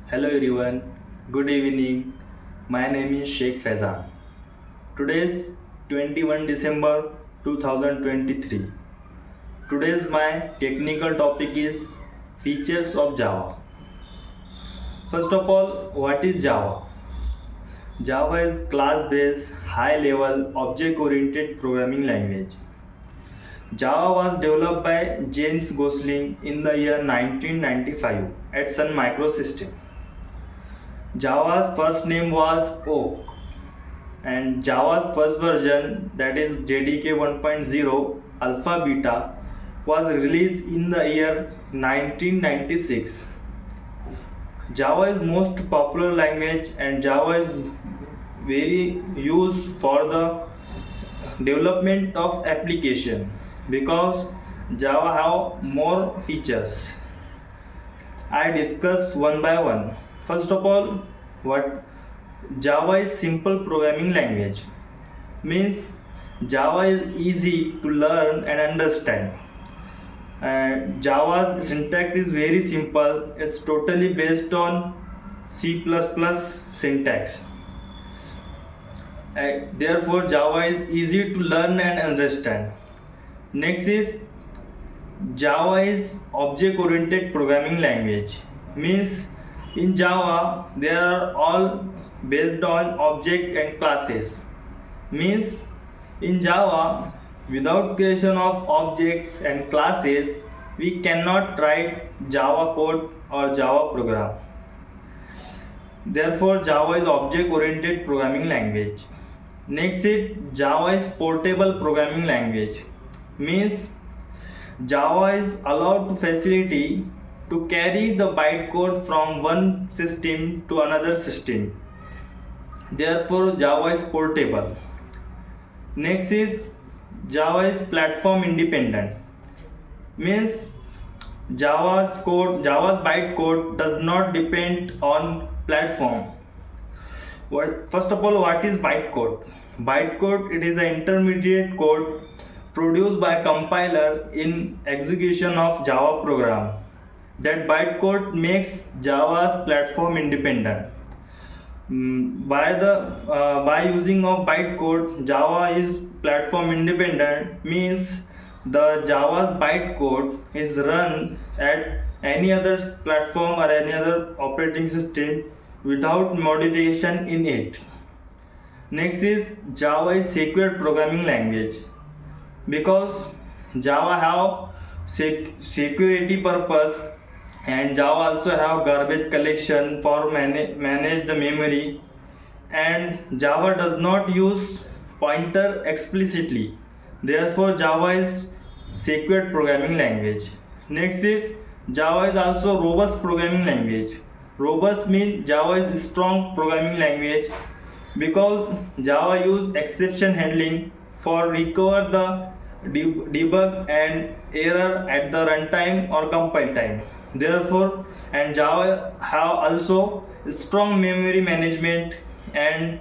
Hello everyone, good evening. My name is Sheikh Faizan. Today is 21 December 2023. Today's my technical topic is features of Java. First of all, what is Java? Java is class-based, high-level, object-oriented programming language. Java was developed by James Gosling in the year 1995 at Sun Microsystems. Java's first name was Oak and Java's first version, that is JDK 1.0 Alpha Beta, was released in the year 1996. Java is most popular language and Java is very used for the development of application because Java have more features. I discuss one by one. First of all, what Java is simple programming language. Means Java is easy to learn and understand. Java's syntax is very simple. It's totally based on C++ syntax. Therefore, Java is easy to learn and understand. Next is Java is object-oriented programming language. Means in Java they are all based on object and classes. Means in Java without creation of objects and classes we cannot write Java code or Java program. Therefore Java is object-oriented programming language. Next is Java is portable programming language. Means Java is allowed to facility to carry the bytecode from one system to another system. Therefore Java is portable. Next is Java is platform independent. Means Java's bytecode does not depend on platform. First of all, what is bytecode? Bytecode, it is an intermediate code produced by compiler in execution of Java program. That bytecode makes Java's platform independent. By using of bytecode, Java is platform independent. Means the Java's bytecode is run at any other platform or any other operating system without modification in it. Next is Java is secure programming language because Java have security purpose and Java also have garbage collection for manage the memory, and Java does not use pointer explicitly. Therefore Java is secure programming language. Next is Java is also robust programming language. Robust means Java is strong programming language because Java use exception handling for recover the debug and error at the runtime or compile time. Therefore, and Java have also strong memory management and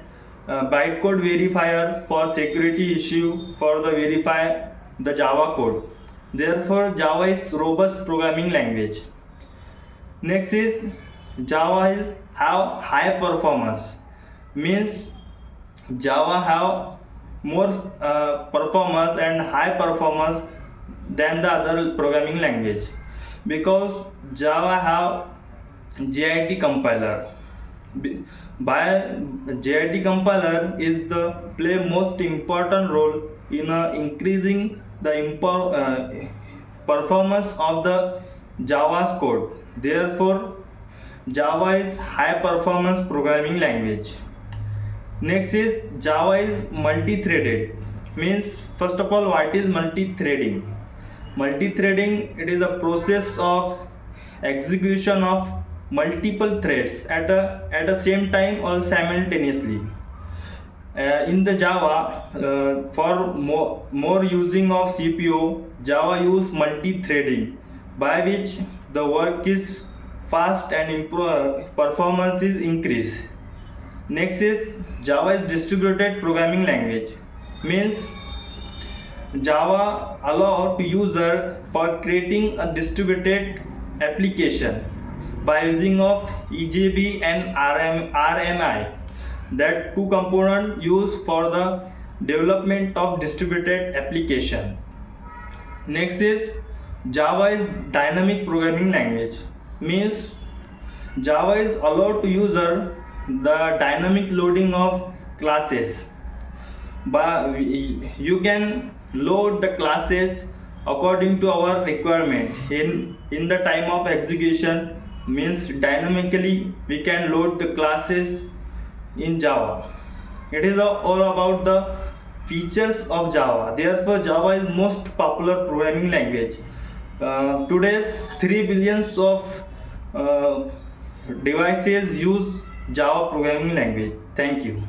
bytecode verifier for security issue for the verify the Java code. Therefore, Java is robust programming language. Next is Java is have high performance. Means Java have more performance and high performance than the other programming language because Java have JIT compiler. By JIT compiler is the play most important role in increasing the performance of the Java's code. Therefore Java is high performance programming language. Next is Java is multi-threaded. Means first of all, what is multi-threading? Multi-threading, it is a process of execution of multiple threads at a same time or simultaneously. In the Java, for more using of CPU, Java use multi-threading by which the work is fast and performance is increased. Next is Java is distributed programming language. Means Java allow to user for creating a distributed application by using of EJB and RMI, that two component used for the development of distributed application. Next is Java is dynamic programming language, means Java is allowed to user the dynamic loading of classes, but you can load the classes according to our requirement in the time of execution. Means dynamically we can load the classes in Java. It is all about the features of Java. Therefore, Java is most popular programming language. Today's 3 billions of devices use Java programming language. Thank you.